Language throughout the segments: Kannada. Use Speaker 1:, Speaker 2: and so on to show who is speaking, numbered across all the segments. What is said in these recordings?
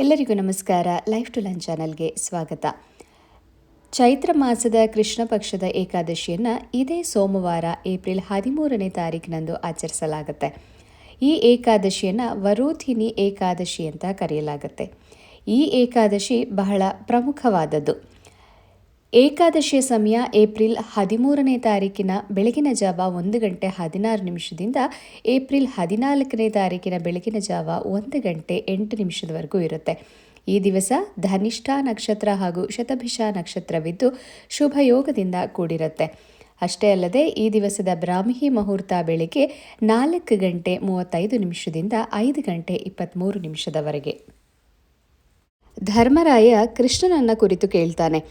Speaker 1: ಎಲ್ಲರಿಗೂ ನಮಸ್ಕಾರ. ಲೈಫ್ ಟು ಲರ್ನ್ ಚಾನಲ್ಗೆ ಸ್ವಾಗತ. ಚೈತ್ರ ಮಾಸದ ಕೃಷ್ಣ ಪಕ್ಷದ ಏಕಾದಶಿಯನ್ನು ಇದೇ ಸೋಮವಾರ ಏಪ್ರಿಲ್ 13ನೇ ತಾರೀಕಿನಂದು ಆಚರಿಸಲಾಗುತ್ತೆ. ಈ ಏಕಾದಶಿಯನ್ನು ವರೋಧಿನಿ ಏಕಾದಶಿ ಅಂತ ಕರೆಯಲಾಗುತ್ತೆ. ಈ ಏಕಾದಶಿ ಬಹಳ ಪ್ರಮುಖವಾದದ್ದು. ಏಕಾದಶಿಯ ಸಮಯ ಏಪ್ರಿಲ್ 13ನೇ ತಾರೀಕಿನ ಬೆಳಗಿನ ಜಾವ 1:16 ಏಪ್ರಿಲ್ 14ನೇ ತಾರೀಕಿನ ಬೆಳಗಿನ ಜಾವ 1:08 ಇರುತ್ತೆ. ಈ ದಿವಸ ಧನಿಷ್ಠ ನಕ್ಷತ್ರ ಹಾಗೂ ಶತಭಿಷ ನಕ್ಷತ್ರವಿದ್ದು ಶುಭಯೋಗದಿಂದ ಕೂಡಿರುತ್ತೆ. ಅಷ್ಟೇ ಅಲ್ಲದೆ ಈ ದಿವಸದ ಬ್ರಾಹ್ಮಿ ಮುಹೂರ್ತ ಬೆಳಿಗ್ಗೆ 4:35 5:23 ಧರ್ಮರಾಯ ಕೃಷ್ಣನನ್ನ ಕುರಿತು ಕೇಳ್ತಾನೆ,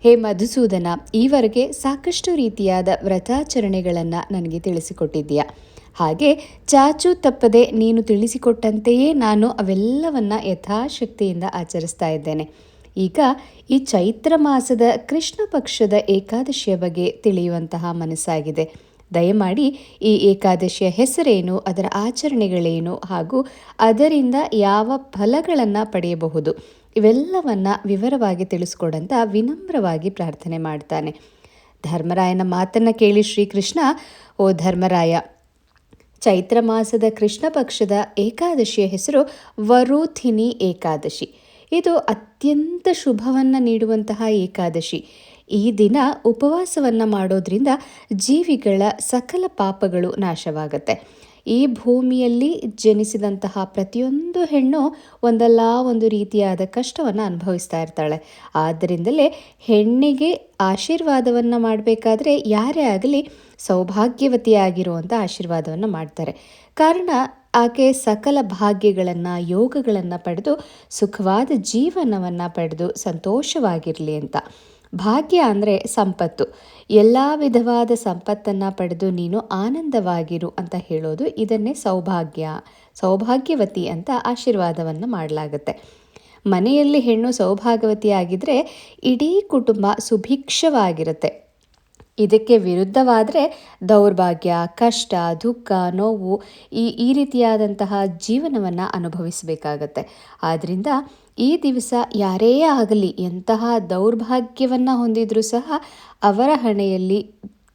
Speaker 1: ಹೇ ಮಧುಸೂದನ, ಈವರೆಗೆ ಸಾಕಷ್ಟು ರೀತಿಯಾದ ವ್ರತಾಚರಣೆಗಳನ್ನು ನನಗೆ ತಿಳಿಸಿಕೊಟ್ಟಿದ್ದೀಯ. ಹಾಗೆ ಚಾಚು ತಪ್ಪದೆ ನೀನು ತಿಳಿಸಿಕೊಟ್ಟಂತೆಯೇ ನಾನು ಅವೆಲ್ಲವನ್ನ ಯಥಾಶಕ್ತಿಯಿಂದ ಆಚರಿಸ್ತಾ ಇದ್ದೇನೆ. ಈಗ ಈ ಚೈತ್ರ ಮಾಸದ ಕೃಷ್ಣ ಪಕ್ಷದ ಏಕಾದಶಿಯ ಬಗ್ಗೆ ತಿಳಿಯುವಂತಹ ಮನಸ್ಸಾಗಿದೆ. ದಯಮಾಡಿ ಈ ಏಕಾದಶಿಯ ಹೆಸರೇನು, ಅದರ ಆಚರಣೆಗಳೇನು ಹಾಗೂ ಅದರಿಂದ ಯಾವ ಫಲಗಳನ್ನು ಪಡೆಯಬಹುದು ಇವೆಲ್ಲವನ್ನ ವಿವರವಾಗಿ ತಿಳಿಸ್ಕೊಡಂತ ವಿನಮ್ರವಾಗಿ ಪ್ರಾರ್ಥನೆ ಮಾಡ್ತಾನೆ. ಧರ್ಮರಾಯನ ಮಾತನ್ನು ಕೇಳಿ ಶ್ರೀಕೃಷ್ಣ, ಓ ಧರ್ಮರಾಯ, ಚೈತ್ರ ಮಾಸದ ಕೃಷ್ಣ ಪಕ್ಷದ ಏಕಾದಶಿಯ ಹೆಸರು ವರೋಧಿನಿ ಏಕಾದಶಿ. ಇದು ಅತ್ಯಂತ ಶುಭವನ್ನು ನೀಡುವಂತಹ ಏಕಾದಶಿ. ಈ ದಿನ ಉಪವಾಸವನ್ನು ಮಾಡೋದ್ರಿಂದ ಜೀವಿಗಳ ಸಕಲ ಪಾಪಗಳು ನಾಶವಾಗುತ್ತೆ. ಈ ಭೂಮಿಯಲ್ಲಿ ಜನಿಸಿದಂತಹ ಪ್ರತಿಯೊಂದು ಹೆಣ್ಣು ಒಂದಲ್ಲ ಒಂದು ರೀತಿಯಾದ ಕಷ್ಟವನ್ನು ಅನುಭವಿಸ್ತಾ ಇರ್ತಾಳೆ. ಆದ್ದರಿಂದಲೇ ಹೆಣ್ಣಿಗೆ ಆಶೀರ್ವಾದವನ್ನು ಮಾಡಬೇಕಾದ್ರೆ ಯಾರೇ ಆಗಲಿ ಸೌಭಾಗ್ಯವತಿಯಾಗಿರುವಂಥ ಆಶೀರ್ವಾದವನ್ನು ಮಾಡ್ತಾರೆ. ಕಾರಣ ಆಕೆ ಸಕಲ ಭಾಗ್ಯಗಳನ್ನು ಯೋಗಗಳನ್ನು ಪಡೆದು ಸುಖವಾದ ಜೀವನವನ್ನು ಪಡೆದು ಸಂತೋಷವಾಗಿರಲಿ ಅಂತ. ಭಾಗ್ಯ ಅಂದರೆ ಸಂಪತ್ತು. ಎಲ್ಲ ವಿಧವಾದ ಸಂಪತ್ತನ್ನು ಪಡೆದು ನೀನು ಆನಂದವಾಗಿರು ಅಂತ ಹೇಳೋದು ಇದನ್ನೇ ಸೌಭಾಗ್ಯವತಿ ಅಂತ ಆಶೀರ್ವಾದವನ್ನು ಮಾಡಲಾಗುತ್ತೆ. ಮನೆಯಲ್ಲಿ ಹೆಣ್ಣು ಸೌಭಾಗ್ಯವತಿಯಾಗಿದ್ದರೆ ಇಡೀ ಕುಟುಂಬ ಸುಭಿಕ್ಷವಾಗಿರುತ್ತೆ. ಇದಕ್ಕೆ ವಿರುದ್ಧವಾದರೆ ದೌರ್ಭಾಗ್ಯ, ಕಷ್ಟ, ದುಃಖ, ನೋವು ಈ ರೀತಿಯಾದಂತಹ ಜೀವನವನ್ನು ಅನುಭವಿಸಬೇಕಾಗತ್ತೆ. ಆದ್ದರಿಂದ ಈ ದಿವಸ ಯಾರೇ ಆಗಲಿ ಎಂತಹ ದೌರ್ಭಾಗ್ಯವನ್ನು ಹೊಂದಿದ್ರೂ ಸಹ ಅವರ ಹಣೆಯಲ್ಲಿ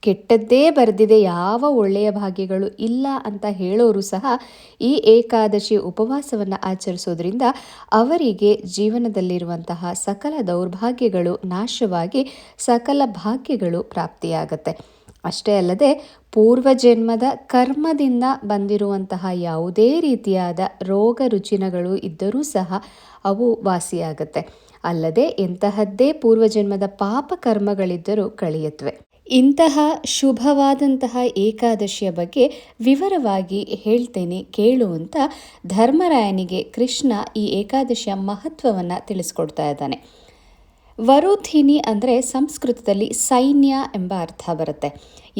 Speaker 1: ಕೆಟ್ಟದ್ದೇ ಬರೆದಿದೆ, ಯಾವ ಒಳ್ಳೆಯ ಭಾಗ್ಯಗಳು ಇಲ್ಲ ಅಂತ ಹೇಳೋರು ಸಹ ಈ ಏಕಾದಶಿ ಉಪವಾಸವನ್ನು ಆಚರಿಸೋದ್ರಿಂದ ಅವರಿಗೆ ಜೀವನದಲ್ಲಿರುವಂತಹ ಸಕಲ ದೌರ್ಭಾಗ್ಯಗಳು ನಾಶವಾಗಿ ಸಕಲ ಭಾಗ್ಯಗಳು ಪ್ರಾಪ್ತಿಯಾಗತ್ತೆ. ಅಷ್ಟೇ ಅಲ್ಲದೆ ಪೂರ್ವಜನ್ಮದ ಕರ್ಮದಿಂದ ಬಂದಿರುವಂತಹ ಯಾವುದೇ ರೀತಿಯಾದ ರೋಗ ರುಜಿನಗಳು ಇದ್ದರೂ ಸಹ ಅವು ವಾಸಿಯಾಗತ್ತೆ. ಅಲ್ಲದೆ ಎಂತಹದ್ದೇ ಪೂರ್ವಜನ್ಮದ ಪಾಪ ಕರ್ಮಗಳಿದ್ದರೂ ಕಳೆಯುತ್ತವೆ. ಇಂತಹ ಶುಭವಾದಂತಹ ಏಕಾದಶಿಯ ಬಗ್ಗೆ ವಿವರವಾಗಿ ಹೇಳ್ತೇನೆ ಕೇಳು ಅಂತ ಧರ್ಮರಾಯನಿಗೆ ಕೃಷ್ಣ ಈ ಏಕಾದಶಿಯ ಮಹತ್ವವನ್ನು ತಿಳಿಸ್ಕೊಡ್ತಾ ಇದ್ದಾನೆ. ವರೋಧಿನಿ ಅಂದರೆ ಸಂಸ್ಕೃತದಲ್ಲಿ ಸೈನ್ಯ ಎಂಬ ಅರ್ಥ ಬರುತ್ತೆ.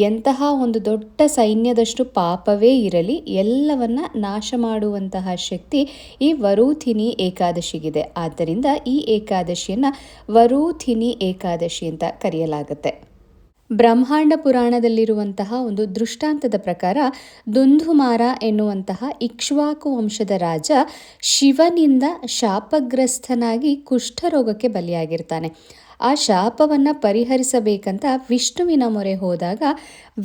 Speaker 1: ಎಂತಹ ಒಂದು ದೊಡ್ಡ ಸೈನ್ಯದಷ್ಟು ಪಾಪವೇ ಇರಲಿ ಎಲ್ಲವನ್ನ ನಾಶ ಮಾಡುವಂತಹ ಶಕ್ತಿ ಈ ವರೋಧಿನಿ ಏಕಾದಶಿಗಿದೆ. ಆದ್ದರಿಂದ ಈ ಏಕಾದಶಿಯನ್ನು ವರೋಧಿನಿ ಏಕಾದಶಿ ಅಂತ ಕರೆಯಲಾಗುತ್ತೆ. ಬ್ರಹ್ಮಾಂಡ ಪುರಾಣದಲ್ಲಿರುವಂತಹ ಒಂದು ದೃಷ್ಟಾಂತದ ಪ್ರಕಾರ ದುಂದುಮಾರ ಎನ್ನುವಂತಹ ಇಕ್ಷ್ವಾಕು ವಂಶದ ರಾಜ ಶಿವನಿಂದ ಶಾಪಗ್ರಸ್ತನಾಗಿ ಕುಷ್ಠರೋಗಕ್ಕೆ ಬಲಿಯಾಗಿರ್ತಾನೆ. ಆ ಶಾಪವನ್ನು ಪರಿಹರಿಸಬೇಕಂತ ವಿಷ್ಣುವಿನ ಮೊರೆ ಹೋದಾಗ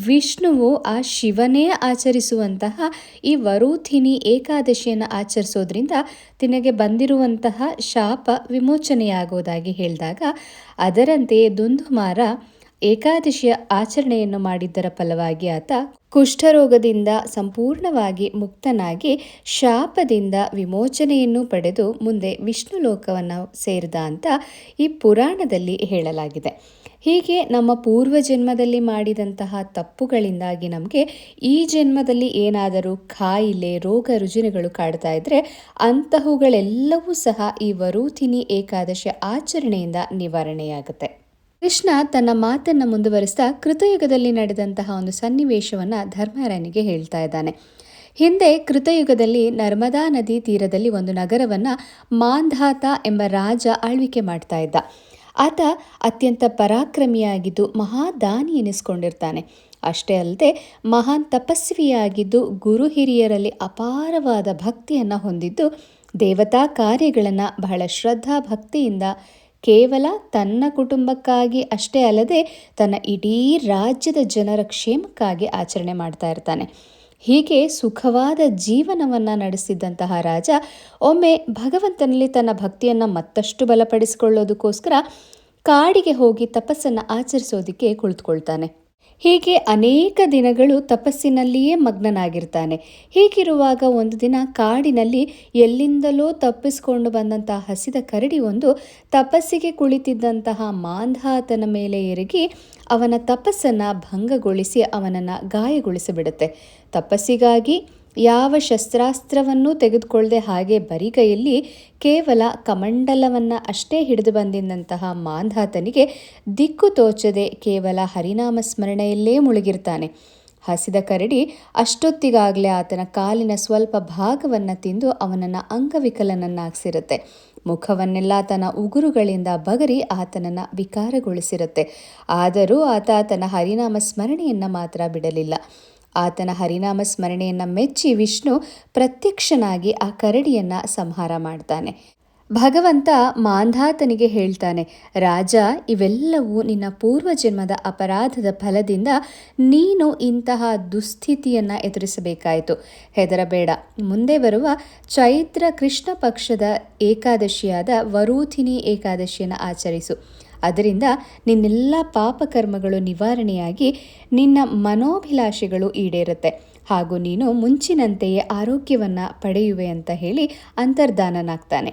Speaker 1: ವಿಷ್ಣುವು ಆ ಶಿವನೇ ಆಚರಿಸುವಂತಹ ಈ ವರೋಧಿನಿ ಏಕಾದಶಿಯನ್ನು ಆಚರಿಸೋದ್ರಿಂದ ತನಗೆ ಬಂದಿರುವಂತಹ ಶಾಪ ವಿಮೋಚನೆಯಾಗೋದಾಗಿ ಹೇಳಿದಾಗ ಅದರಂತೆಯೇ ದುಂದುಮಾರ ಏಕಾದಶಿಯ ಆಚರಣೆಯನ್ನು ಮಾಡಿದ್ದರ ಫಲವಾಗಿ ಆತ ಕುಷ್ಠರೋಗದಿಂದ ಸಂಪೂರ್ಣವಾಗಿ ಮುಕ್ತನಾಗಿ ಶಾಪದಿಂದ ವಿಮೋಚನೆಯನ್ನು ಪಡೆದು ಮುಂದೆ ವಿಷ್ಣು ಲೋಕವನ್ನು ಸೇರಿದ ಅಂತ ಈ ಪುರಾಣದಲ್ಲಿ ಹೇಳಲಾಗಿದೆ. ಹೀಗೆ ನಮ್ಮ ಪೂರ್ವ ಜನ್ಮದಲ್ಲಿ ಮಾಡಿದಂತಹ ತಪ್ಪುಗಳಿಂದಾಗಿ ನಮಗೆ ಈ ಜನ್ಮದಲ್ಲಿ ಏನಾದರೂ ಕಾಯಿಲೆ ರೋಗ ರುಜಿನಗಳು ಕಾಡ್ತಾ ಇದ್ರೆ ಅಂತಹವುಗಳೆಲ್ಲವೂ ಸಹ ಈ ವರೋಧಿನಿ ಏಕಾದಶಿಯ ಆಚರಣೆಯಿಂದ ನಿವಾರಣೆಯಾಗುತ್ತೆ. ಕೃಷ್ಣ ತನ್ನ ಮಾತನ್ನು ಮುಂದುವರಿಸ್ತಾ ಕೃತಯುಗದಲ್ಲಿ ನಡೆದಂತಹ ಒಂದು ಸನ್ನಿವೇಶವನ್ನು ಧರ್ಮರಾಯನಿಗೆ ಹೇಳ್ತಾ ಇದ್ದಾನೆ. ಹಿಂದೆ ಕೃತಯುಗದಲ್ಲಿ ನರ್ಮದಾ ನದಿ ತೀರದಲ್ಲಿ ಒಂದು ನಗರವನ್ನು ಮಾಂಧಾತ ಎಂಬ ರಾಜ ಆಳ್ವಿಕೆ ಮಾಡ್ತಾ ಇದ್ದ. ಆತ ಅತ್ಯಂತ ಪರಾಕ್ರಮಿಯಾಗಿದ್ದು ಮಹಾದಾನಿ ಎನಿಸ್ಕೊಂಡಿರ್ತಾನೆ. ಅಷ್ಟೇ ಅಲ್ಲದೆ ಮಹಾನ್ ತಪಸ್ವಿಯಾಗಿದ್ದು ಗುರು ಹಿರಿಯರಲ್ಲಿ ಅಪಾರವಾದ ಭಕ್ತಿಯನ್ನು ಹೊಂದಿದ್ದು ದೇವತಾ ಕಾರ್ಯಗಳನ್ನು ಬಹಳ ಶ್ರದ್ಧಾ ಭಕ್ತಿಯಿಂದ ಕೇವಲ ತನ್ನ ಕುಟುಂಬಕ್ಕಾಗಿ ಅಷ್ಟೇ ಅಲ್ಲದೆ ತನ್ನ ಇಡೀ ರಾಜ್ಯದ ಜನರ ಕ್ಷೇಮಕ್ಕಾಗಿ ಆಚರಣೆ ಮಾಡ್ತಾ ಇರ್ತಾನೆ. ಹೀಗೆ ಸುಖವಾದ ಜೀವನವನ್ನು ನಡೆಸಿದ್ದಂತಹ ರಾಜ ಒಮ್ಮೆ ಭಗವಂತನಲ್ಲಿ ತನ್ನ ಭಕ್ತಿಯನ್ನು ಮತ್ತಷ್ಟು ಬಲಪಡಿಸಿಕೊಳ್ಳೋದಕ್ಕೋಸ್ಕರ ಕಾಡಿಗೆ ಹೋಗಿ ತಪಸ್ಸನ್ನು ಆಚರಿಸೋದಕ್ಕೆ ಕುಳಿತುಕೊಳ್ತಾನೆ. ಹೀಗೆ ಅನೇಕ ದಿನಗಳು ತಪಸ್ಸಿನಲ್ಲಿಯೇ ಮಗ್ನನಾಗಿರ್ತಾನೆ. ಹೀಗಿರುವಾಗ ಒಂದು ದಿನ ಕಾಡಿನಲ್ಲಿ ಎಲ್ಲಿಂದಲೋ ತಪ್ಪಿಸಿಕೊಂಡು ಬಂದಂತಹ ಹಸಿದ ಕರಡಿ ಒಂದು ತಪಸ್ಸಿಗೆ ಕುಳಿತಿದ್ದಂತಹ ಮಾಂಧಾತನ ಮೇಲೆ ಎರಗಿ ಅವನ ತಪಸ್ಸನ್ನು ಭಂಗಗೊಳಿಸಿ ಅವನನ್ನು ಗಾಯಗೊಳಿಸಿಬಿಡುತ್ತೆ. ತಪಸ್ಸಿಗಾಗಿ ಯಾವ ಶಸ್ತ್ರಾಸ್ತ್ರವನ್ನೂ ತೆಗೆದುಕೊಳ್ಳದೆ ಹಾಗೆ ಬರಿಗೈಯಲ್ಲಿ ಕೇವಲ ಕಮಂಡಲವನ್ನು ಅಷ್ಟೇ ಹಿಡಿದು ಬಂದಿದ್ದಂತಹ ಮಾಂಧಾತನಿಗೆ ದಿಕ್ಕು ತೋಚದೆ ಕೇವಲ ಹರಿನಾಮ ಸ್ಮರಣೆಯಲ್ಲೇ ಮುಳುಗಿರ್ತಾನೆ. ಹಸಿದ ಕರಡಿ ಅಷ್ಟೊತ್ತಿಗಾಗಲೇ ಆತನ ಕಾಲಿನ ಸ್ವಲ್ಪ ಭಾಗವನ್ನು ತಿಂದು ಅವನನ್ನು ಅಂಗವಿಕಲನನ್ನಾಗಿಸಿರುತ್ತೆ. ಮುಖವನ್ನೆಲ್ಲ ತನ್ನ ಉಗುರುಗಳಿಂದ ಬಗರಿ ಆತನನ್ನು ವಿಕಾರಗೊಳಿಸಿರುತ್ತೆ. ಆದರೂ ಆತ ತನ್ನ ಹರಿನಾಮ ಸ್ಮರಣೆಯನ್ನು ಮಾತ್ರ ಬಿಡಲಿಲ್ಲ. ಆತನ ಹರಿನಾಮ ಸ್ಮರಣೆಯನ್ನು ಮೆಚ್ಚಿ ವಿಷ್ಣು ಪ್ರತ್ಯಕ್ಷನಾಗಿ ಆ ಕರಡಿಯನ್ನು ಸಂಹಾರ ಮಾಡ್ತಾನೆ. ಭಗವಂತ ಮಾಂಧಾತನಿಗೆ ಹೇಳ್ತಾನೆ, ರಾಜ, ಇವೆಲ್ಲವೂ ನಿನ್ನ ಪೂರ್ವಜನ್ಮದ ಅಪರಾಧದ ಫಲದಿಂದ ನೀನು ಇಂತಹ ದುಸ್ಥಿತಿಯನ್ನು ಎದುರಿಸಬೇಕಾಯಿತು. ಹೆದರಬೇಡ. ಮುಂದೆ ಬರುವ ಚೈತ್ರ ಕೃಷ್ಣ ಪಕ್ಷದ ಏಕಾದಶಿಯಾದ ವರೂಥಿನಿ ಏಕಾದಶಿಯನ್ನು ಆಚರಿಸು. ಅದರಿಂದ ನಿನ್ನೆಲ್ಲ ಪಾಪಕರ್ಮಗಳು ನಿವಾರಣೆಯಾಗಿ ನಿನ್ನ ಮನೋಭಿಲಾಷೆಗಳು ಈಡೇರುತ್ತೆ ಹಾಗೂ ನೀನು ಮುಂಚಿನಂತೆಯೇ ಆರೋಗ್ಯವನ್ನು ಪಡೆಯುವೆ ಅಂತ ಹೇಳಿ ಅಂತರ್ಧಾನನಾಗ್ತಾನೆ.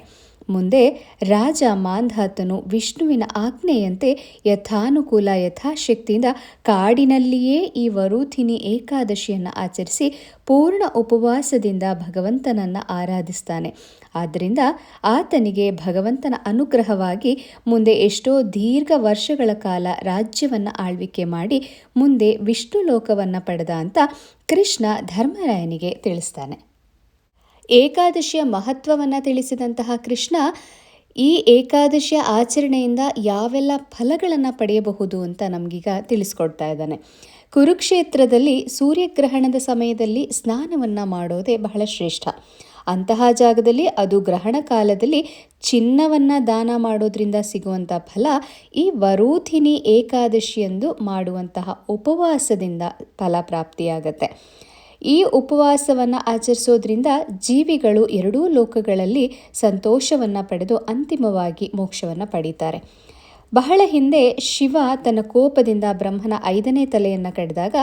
Speaker 1: ಮುಂದೆ ರಾಜ ಮಾಂಧಾತನು ವಿಷ್ಣುವಿನ ಆಜ್ಞೆಯಂತೆ ಯಥಾನುಕೂಲ ಯಥಾಶಕ್ತಿಯಿಂದ ಕಾಡಿನಲ್ಲಿಯೇ ಈ ವರೂಥಿನಿ ಏಕಾದಶಿಯನ್ನು ಆಚರಿಸಿ ಪೂರ್ಣ ಉಪವಾಸದಿಂದ ಭಗವಂತನನ್ನು ಆರಾಧಿಸ್ತಾನೆ. ಆದ್ದರಿಂದ ಆತನಿಗೆ ಭಗವಂತನ ಅನುಗ್ರಹವಾಗಿ ಮುಂದೆ ಎಷ್ಟೋ ದೀರ್ಘ ವರ್ಷಗಳ ಕಾಲ ರಾಜ್ಯವನ್ನು ಆಳ್ವಿಕೆ ಮಾಡಿ ಮುಂದೆ ವಿಷ್ಣು ಲೋಕವನ್ನು ಪಡೆದ ಅಂತ ಕೃಷ್ಣ ಧರ್ಮರಾಯನಿಗೆ ತಿಳಿಸ್ತಾನೆ. ಏಕಾದಶಿಯ ಮಹತ್ವವನ್ನು ತಿಳಿಸಿದಂತಹ ಕೃಷ್ಣ ಈ ಏಕಾದಶಿಯ ಆಚರಣೆಯಿಂದ ಯಾವೆಲ್ಲ ಫಲಗಳನ್ನು ಪಡೆಯಬಹುದು ಅಂತ ನಮಗೀಗ ತಿಳಿಸ್ಕೊಡ್ತಾ ಇದ್ದಾನೆ. ಕುರುಕ್ಷೇತ್ರದಲ್ಲಿ ಸೂರ್ಯಗ್ರಹಣದ ಸಮಯದಲ್ಲಿ ಸ್ನಾನವನ್ನು ಮಾಡೋದೇ ಬಹಳ ಶ್ರೇಷ್ಠ. ಅಂತಹ ಜಾಗದಲ್ಲಿ ಅದು ಗ್ರಹಣ ಕಾಲದಲ್ಲಿ ಚಿನ್ನವನ್ನು ದಾನ ಮಾಡೋದ್ರಿಂದ ಸಿಗುವಂಥ ಫಲ ಈ ವರೂಥಿನಿ ಏಕಾದಶಿಯಂದು ಮಾಡುವಂತಹ ಉಪವಾಸದಿಂದ ಫಲ ಪ್ರಾಪ್ತಿಯಾಗತ್ತೆ. ಈ ಉಪವಾಸವನ್ನು ಆಚರಿಸೋದ್ರಿಂದ ಜೀವಿಗಳು ಎರಡೂ ಲೋಕಗಳಲ್ಲಿ ಸಂತೋಷವನ್ನು ಪಡೆದು ಅಂತಿಮವಾಗಿ ಮೋಕ್ಷವನ್ನು ಪಡೀತಾರೆ. ಬಹಳ ಹಿಂದೆ ಶಿವ ತನ್ನ ಕೋಪದಿಂದ ಬ್ರಹ್ಮನ 5ನೇ ತಲೆಯನ್ನು ಕಡಿದಾಗ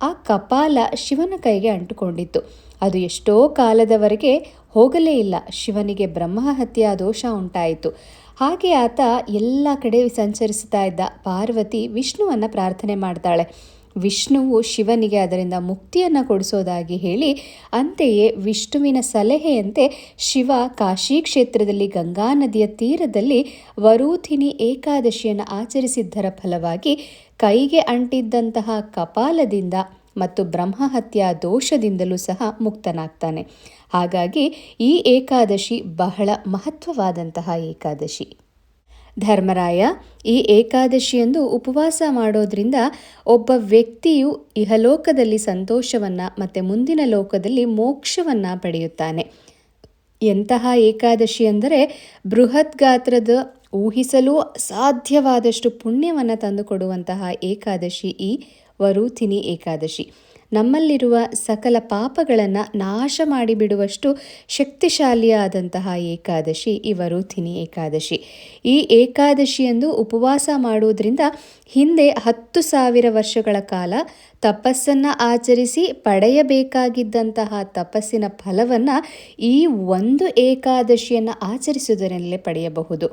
Speaker 1: ಆ ಕಪಾಲ ಶಿವನ ಕೈಗೆ ಅಂಟುಕೊಂಡಿತ್ತು. ಅದು ಎಷ್ಟೋ ಕಾಲದವರೆಗೆ ಹೋಗಲೇ ಇಲ್ಲ. ಶಿವನಿಗೆ ಬ್ರಹ್ಮಹತ್ಯೆಯ ದೋಷ ಉಂಟಾಯಿತು. ಹಾಗೆ ಆತ ಎಲ್ಲ ಕಡೆ ಸಂಚರಿಸ್ತಾ ಇದ್ದ. ಪಾರ್ವತಿ ವಿಷ್ಣುವನ್ನು ಪ್ರಾರ್ಥನೆ ಮಾಡ್ತಾಳೆ. ವಿಷ್ಣುವು ಶಿವನಿಗೆ ಅದರಿಂದ ಮುಕ್ತಿಯನ್ನು ಕೊಡಿಸೋದಾಗಿ ಹೇಳಿ, ಅಂತೆಯೇ ವಿಷ್ಣುವಿನ ಸಲಹೆಯಂತೆ ಶಿವ ಕಾಶಿ ಕ್ಷೇತ್ರದಲ್ಲಿ ಗಂಗಾ ನದಿಯ ತೀರದಲ್ಲಿ ವರೂಥಿನಿ ಏಕಾದಶಿಯನ್ನು ಆಚರಿಸಿದ್ದರ ಫಲವಾಗಿ ಕೈಗೆ ಅಂಟಿದ್ದಂತಹ ಕಪಾಲದಿಂದ ಮತ್ತು ಬ್ರಹ್ಮಹತ್ಯಾ ದೋಷದಿಂದಲೂ ಸಹ ಮುಕ್ತನಾಗ್ತಾನೆ. ಹಾಗಾಗಿ ಈ ಏಕಾದಶಿ ಬಹಳ ಮಹತ್ವವಾದಂತಹ ಏಕಾದಶಿ. ಧರ್ಮರಾಯ, ಈ ಏಕಾದಶಿಯಂದು ಉಪವಾಸ ಮಾಡೋದ್ರಿಂದ ಒಬ್ಬ ವ್ಯಕ್ತಿಯು ಇಹಲೋಕದಲ್ಲಿ ಸಂತೋಷವನ್ನು ಮತ್ತು ಮುಂದಿನ ಲೋಕದಲ್ಲಿ ಮೋಕ್ಷವನ್ನು ಪಡೆಯುತ್ತಾನೆ. ಎಂತಹ ಏಕಾದಶಿ ಅಂದರೆ ಬೃಹತ್ ಗಾತ್ರದ, ಊಹಿಸಲು ಸಾಧ್ಯವಾದಷ್ಟು ಪುಣ್ಯವನ್ನು ತಂದುಕೊಡುವಂತಹ ಏಕಾದಶಿ ಈ ವರೂಥಿನಿ ಏಕಾದಶಿ. ನಮ್ಮಲ್ಲಿರುವ ಸಕಲ ಪಾಪಗಳನ್ನು ನಾಶ ಮಾಡಿಬಿಡುವಷ್ಟು ಶಕ್ತಿಶಾಲಿಯಾದಂತಹ ಏಕಾದಶಿ ಈ ವರೂಥಿನಿ ಏಕಾದಶಿ. ಈ ಏಕಾದಶಿಯಂದು ಉಪವಾಸ ಮಾಡುವುದರಿಂದ ಹಿಂದೆ 10,000 ವರ್ಷಗಳ ಕಾಲ ತಪಸ್ಸನ್ನು ಆಚರಿಸಿ ಪಡೆಯಬೇಕಾಗಿದ್ದಂತಹ ತಪಸ್ಸಿನ ಫಲವನ್ನು ಈ ಒಂದು ಏಕಾದಶಿಯನ್ನು ಆಚರಿಸುವುದರಲ್ಲೇ ಪಡೆಯಬಹುದು.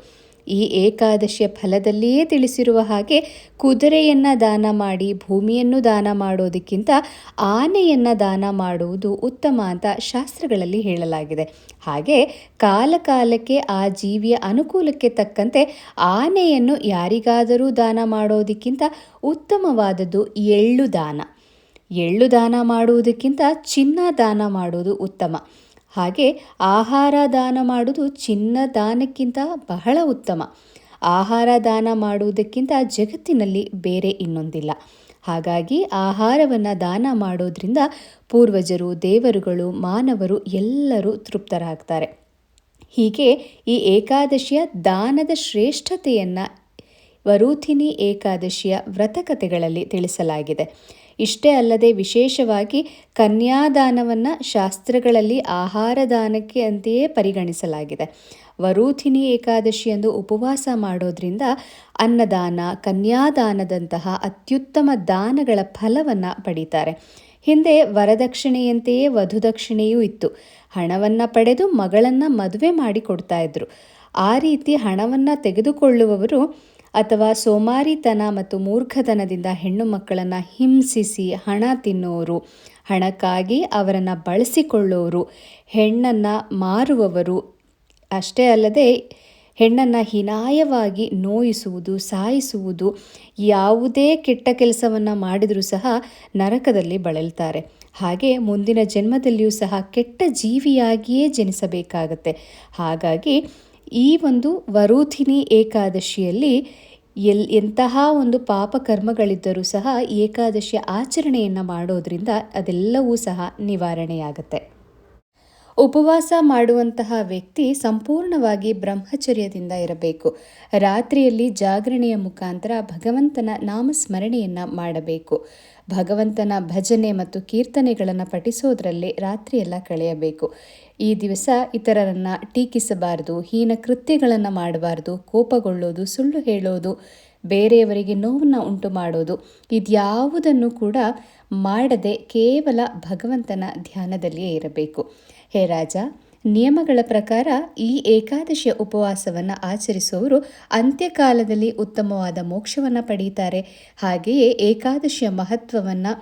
Speaker 1: ಈ ಏಕಾದಶಿಯ ಫಲದಲ್ಲಿಯೇ ತಿಳಿಸಿರುವ ಹಾಗೆ ಕುದುರೆಯನ್ನು ದಾನ ಮಾಡಿ ಭೂಮಿಯನ್ನು ದಾನ ಮಾಡೋದಕ್ಕಿಂತ ಆನೆಯನ್ನು ದಾನ ಮಾಡುವುದು ಉತ್ತಮ ಅಂತ ಶಾಸ್ತ್ರಗಳಲ್ಲಿ ಹೇಳಲಾಗಿದೆ. ಹಾಗೆ ಕಾಲಕಾಲಕ್ಕೆ ಆ ಜೀವಿಯ ಅನುಕೂಲಕ್ಕೆ ತಕ್ಕಂತೆ ಆನೆಯನ್ನು ಯಾರಿಗಾದರೂ ದಾನ ಮಾಡೋದಕ್ಕಿಂತ ಉತ್ತಮವಾದದ್ದು ಎಳ್ಳು ದಾನ. ಎಳ್ಳು ದಾನ ಮಾಡುವುದಕ್ಕಿಂತ ಚಿನ್ನ ದಾನ ಮಾಡುವುದು ಉತ್ತಮ. ಹಾಗೆ ಆಹಾರ ದಾನ ಮಾಡುವುದು ಚಿನ್ನ ದಾನಕ್ಕಿಂತ ಬಹಳ ಉತ್ತಮ. ಆಹಾರ ದಾನ ಮಾಡುವುದಕ್ಕಿಂತ ಜಗತ್ತಿನಲ್ಲಿ ಬೇರೆ ಇನ್ನೊಂದಿಲ್ಲ. ಹಾಗಾಗಿ ಆಹಾರವನ್ನು ದಾನ ಮಾಡೋದ್ರಿಂದ ಪೂರ್ವಜರು, ದೇವರುಗಳು, ಮಾನವರು ಎಲ್ಲರೂ ತೃಪ್ತರಾಗ್ತಾರೆ. ಹೀಗೆ ಈ ಏಕಾದಶಿಯ ದಾನದ ಶ್ರೇಷ್ಠತೆಯನ್ನು ವರೂಥಿನಿ ಏಕಾದಶಿಯ ವ್ರತಕಥೆಗಳಲ್ಲಿ ತಿಳಿಸಲಾಗಿದೆ. ಇಷ್ಟೇ ಅಲ್ಲದೆ ವಿಶೇಷವಾಗಿ ಕನ್ಯಾದಾನವನ್ನು ಶಾಸ್ತ್ರಗಳಲ್ಲಿ ಆಹಾರ ದಾನಕ್ಕೆ ಅಂತೆಯೇ ಪರಿಗಣಿಸಲಾಗಿದೆ. ವರೂಥಿನಿ ಏಕಾದಶಿಯಂದು ಉಪವಾಸ ಮಾಡೋದ್ರಿಂದ ಅನ್ನದಾನ, ಕನ್ಯಾದಾನದಂತಹ ಅತ್ಯುತ್ತಮ ದಾನಗಳ ಫಲವನ್ನು ಪಡೀತಾರೆ. ಹಿಂದೆ ವರದಕ್ಷಿಣೆಯಂತೆಯೇ ವಧುದಕ್ಷಿಣೆಯೂ ಇತ್ತು. ಹಣವನ್ನು ಪಡೆದು ಮಗಳನ್ನು ಮದುವೆ ಮಾಡಿ ಕೊಡ್ತಾ ಇದ್ರು. ಆ ರೀತಿ ಹಣವನ್ನು ತೆಗೆದುಕೊಳ್ಳುವವರು ಅಥವಾ ಸೋಮಾರಿತನ ಮತ್ತು ಮೂರ್ಖತನದಿಂದ ಹೆಣ್ಣು ಮಕ್ಕಳನ್ನು ಹಿಂಸಿಸಿ ಹಣ ತಿನ್ನೋರು, ಹಣಕ್ಕಾಗಿ ಅವರನ್ನು ಬಳಸಿಕೊಳ್ಳೋರು, ಹೆಣ್ಣನ್ನು ಮಾರುವವರು, ಅಷ್ಟೇ ಅಲ್ಲದೆ ಹೆಣ್ಣನ್ನು ಹೀನಾಯವಾಗಿ ನೋಯಿಸುವುದು, ಸಾಯಿಸುವುದು, ಯಾವುದೇ ಕೆಟ್ಟ ಕೆಲಸವನ್ನು ಮಾಡಿದರೂ ಸಹ ನರಕದಲ್ಲಿ ಬಳಲ್ತಾರೆ. ಹಾಗೆ ಮುಂದಿನ ಜನ್ಮದಲ್ಲಿಯೂ ಸಹ ಕೆಟ್ಟ ಜೀವಿಯಾಗಿಯೇ ಜನಿಸಬೇಕಾಗತ್ತೆ. ಹಾಗಾಗಿ ಈ ಒಂದು ವರೂಥಿನಿ ಏಕಾದಶಿಯಲ್ಲಿ ಎಂತಹ ಒಂದು ಪಾಪಕರ್ಮಗಳಿದ್ದರೂ ಸಹ ಏಕಾದಶಿಯ ಆಚರಣೆಯನ್ನು ಮಾಡೋದ್ರಿಂದ ಅದೆಲ್ಲವೂ ಸಹ ನಿವಾರಣೆಯಾಗತ್ತೆ. ಉಪವಾಸ ಮಾಡುವಂತಹ ವ್ಯಕ್ತಿ ಸಂಪೂರ್ಣವಾಗಿ ಬ್ರಹ್ಮಚರ್ಯದಿಂದ ಇರಬೇಕು. ರಾತ್ರಿಯಲ್ಲಿ ಜಾಗರಣೆಯ ಮುಖಾಂತರ ಭಗವಂತನ ನಾಮಸ್ಮರಣೆಯನ್ನು ಮಾಡಬೇಕು. ಭಗವಂತನ ಭಜನೆ ಮತ್ತು ಕೀರ್ತನೆಗಳನ್ನು ಪಠಿಸೋದ್ರಲ್ಲೇ ರಾತ್ರಿಯೆಲ್ಲ ಕಳೆಯಬೇಕು. ಈ ದಿವಸ ಇತರರನ್ನು ಟೀಕಿಸಬಾರದು, ಹೀನ ಕೃತ್ಯಗಳನ್ನು ಮಾಡಬಾರ್ದು, ಕೋಪಗೊಳ್ಳೋದು, ಸುಳ್ಳು ಹೇಳೋದು, ಬೇರೆಯವರಿಗೆ ನೋವನ್ನು ಉಂಟು ಮಾಡೋದು ಇದ್ಯಾವುದನ್ನು ಕೂಡ ಮಾಡದೆ ಕೇವಲ ಭಗವಂತನ ಧ್ಯಾನದಲ್ಲಿಯೇ ಇರಬೇಕು. ಹೇ ರಾಜ, ನಿಯಮಗಳ ಪ್ರಕಾರ ಈ ಏಕಾದಶಿಯ ಉಪವಾಸವನ್ನು ಆಚರಿಸುವವರು ಅಂತ್ಯಕಾಲದಲ್ಲಿ ಉತ್ತಮವಾದ ಮೋಕ್ಷವನ್ನು ಪಡೀತಾರೆ. ಹಾಗೆಯೇ ಏಕಾದಶಿಯ ಮಹತ್ವವನ್ನು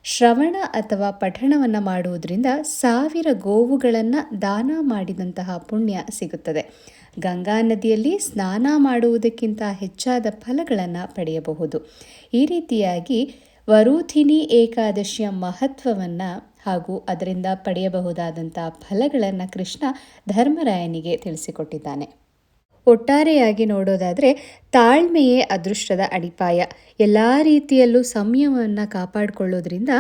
Speaker 1: ಶ್ರವಣ ಅಥವಾ ಪಠಣವನ್ನು ಮಾಡುವುದರಿಂದ 1000 ಗೋವುಗಳನ್ನು ದಾನ ಮಾಡಿದಂತಹ ಪುಣ್ಯ ಸಿಗುತ್ತದೆ. ಗಂಗಾ ನದಿಯಲ್ಲಿ ಸ್ನಾನ ಮಾಡುವುದಕ್ಕಿಂತ ಹೆಚ್ಚಾದ ಫಲಗಳನ್ನು ಪಡೆಯಬಹುದು. ಈ ರೀತಿಯಾಗಿ ವರೂಥಿನಿ ಏಕಾದಶಿಯ ಮಹತ್ವವನ್ನು ಹಾಗೂ ಅದರಿಂದ ಪಡೆಯಬಹುದಾದಂಥ ಫಲಗಳನ್ನು ಕೃಷ್ಣ ಧರ್ಮರಾಯನಿಗೆ ತಿಳಿಸಿಕೊಟ್ಟಿದ್ದಾನೆ. ಒಟ್ಟಾರೆಯಾಗಿ ನೋಡೋದಾದರೆ ತಾಳ್ಮೆಯೇ ಅದೃಷ್ಟದ ಅಡಿಪಾಯ. ಎಲ್ಲ ರೀತಿಯಲ್ಲೂ ಸಂಯಮವನ್ನು ಕಾಪಾಡಿಕೊಳ್ಳೋದ್ರಿಂದ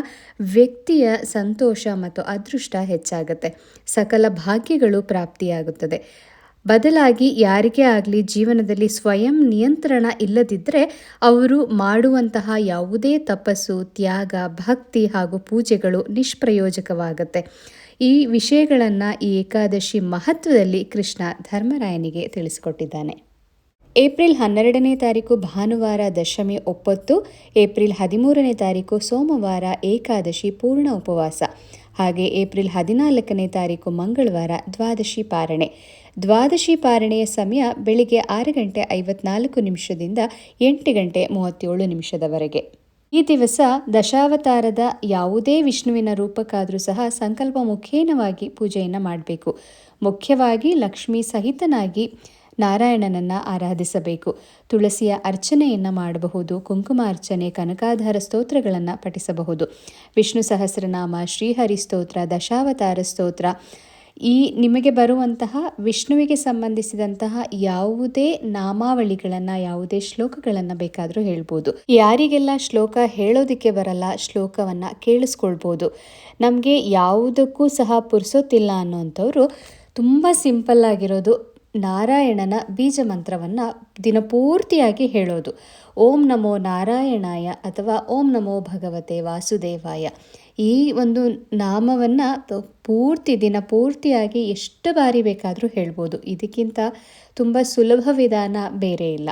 Speaker 1: ವ್ಯಕ್ತಿಯ ಸಂತೋಷ ಮತ್ತು ಅದೃಷ್ಟ ಹೆಚ್ಚಾಗುತ್ತೆ. ಸಕಲ ಭಾಗ್ಯಗಳು ಪ್ರಾಪ್ತಿಯಾಗುತ್ತದೆ. ಬದಲಾಗಿ ಯಾರಿಗೇ ಆಗಲಿ ಜೀವನದಲ್ಲಿ ಸ್ವಯಂ ನಿಯಂತ್ರಣ ಇಲ್ಲದಿದ್ದರೆ ಅವರು ಮಾಡುವಂತಹ ಯಾವುದೇ ತಪಸ್ಸು, ತ್ಯಾಗ, ಭಕ್ತಿ ಹಾಗೂ ಪೂಜೆಗಳು ನಿಷ್ಪ್ರಯೋಜಕವಾಗುತ್ತೆ. ಈ ವಿಷಯಗಳನ್ನು ಈ ಏಕಾದಶಿ ಮಹತ್ವದಲ್ಲಿ ಕೃಷ್ಣ ಧರ್ಮರಾಯನಿಗೆ ತಿಳಿಸಿಕೊಟ್ಟಿದ್ದಾನೆ. ಏಪ್ರಿಲ್ 12ನೇ ತಾರೀಕು ಭಾನುವಾರ ದಶಮಿ ಒಪ್ಪತ್ತು, ಏಪ್ರಿಲ್ 13ನೇ ತಾರೀಕು ಸೋಮವಾರ ಏಕಾದಶಿ ಪೂರ್ಣ ಉಪವಾಸ, ಹಾಗೆ ಏಪ್ರಿಲ್ 14ನೇ ತಾರೀಕು ಮಂಗಳವಾರ ದ್ವಾದಶಿ ಪಾರಣೆ. ದ್ವಾದಶಿ ಪಾರಣೆಯ ಸಮಯ ಬೆಳಿಗ್ಗೆ 6:54 8:37 ಈ ದಿವಸ ದಶಾವತಾರದ ಯಾವುದೇ ವಿಷ್ಣುವಿನ ರೂಪಕ್ಕಾದರೂ ಸಹ ಸಂಕಲ್ಪ ಮುಖೇನವಾಗಿ ಪೂಜೆಯನ್ನು ಮಾಡಬೇಕು. ಮುಖ್ಯವಾಗಿ ಲಕ್ಷ್ಮೀ ಸಹಿತನಾಗಿ ನಾರಾಯಣನನ್ನು ಆರಾಧಿಸಬೇಕು. ತುಳಸಿಯ ಅರ್ಚನೆಯನ್ನು ಮಾಡಬಹುದು. ಕುಂಕುಮಾರ್ಚನೆ, ಕನಕಾಧಾರ ಸ್ತೋತ್ರಗಳನ್ನು ಪಠಿಸಬಹುದು. ವಿಷ್ಣು ಸಹಸ್ರನಾಮ, ಶ್ರೀಹರಿ ಸ್ತೋತ್ರ, ದಶಾವತಾರ ಸ್ತೋತ್ರ, ಈ ನಿಮಗೆ ಬರುವಂತಹ ವಿಷ್ಣುವಿಗೆ ಸಂಬಂಧಿಸಿದಂತಹ ಯಾವುದೇ ನಾಮಾವಳಿಗಳನ್ನು, ಯಾವುದೇ ಶ್ಲೋಕಗಳನ್ನು ಬೇಕಾದರೂ ಹೇಳ್ಬೋದು. ಯಾರಿಗೆಲ್ಲ ಶ್ಲೋಕ ಹೇಳೋದಕ್ಕೆ ಬರಲ್ಲ, ಶ್ಲೋಕವನ್ನು ಕೇಳಿಸ್ಕೊಳ್ಬೋದು. ನಮಗೆ ಯಾವುದಕ್ಕೂ ಸಹ ಪುರ್ಸೊತ್ತಿಲ್ಲ ಅನ್ನೋಂಥವ್ರು ತುಂಬ ಸಿಂಪಲ್ ಆಗಿರೋದು ನಾರಾಯಣನ ಬೀಜ ಮಂತ್ರವನ್ನು ದಿನಪೂರ್ತಿಯಾಗಿ ಹೇಳೋದು. ಓಂ ನಮೋ ನಾರಾಯಣಾಯ ಅಥವಾ ಓಂ ನಮೋ ಭಗವತೆ ವಾಸುದೇವಾಯ. ಈ ಒಂದು ನಾಮವನ್ನು ದಿನ ಪೂರ್ತಿಯಾಗಿ ಎಷ್ಟು ಬಾರಿ ಬೇಕಾದರೂ ಹೇಳ್ಬೋದು. ಇದಕ್ಕಿಂತ ತುಂಬ ಸುಲಭ ವಿಧಾನ ಬೇರೆ ಇಲ್ಲ.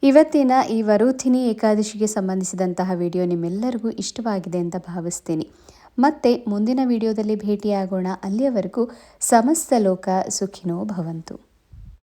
Speaker 1: ಇವತ್ತಿನ ಈ ವರೂಥಿನಿ ಏಕಾದಶಿಗೆ ಸಂಬಂಧಿಸಿದಂತಹ ವಿಡಿಯೋ ನಿಮ್ಮೆಲ್ಲರಿಗೂ ಇಷ್ಟವಾಗಿದೆ ಅಂತ ಭಾವಿಸ್ತೀನಿ. ಮತ್ತೆ ಮುಂದಿನ ವಿಡಿಯೋದಲ್ಲಿ ಭೇಟಿಯಾಗೋಣ. ಅಲ್ಲಿಯವರೆಗೂ ಸಮಸ್ತ ಲೋಕ ಸುಖಿನೋ ಭವಂತು.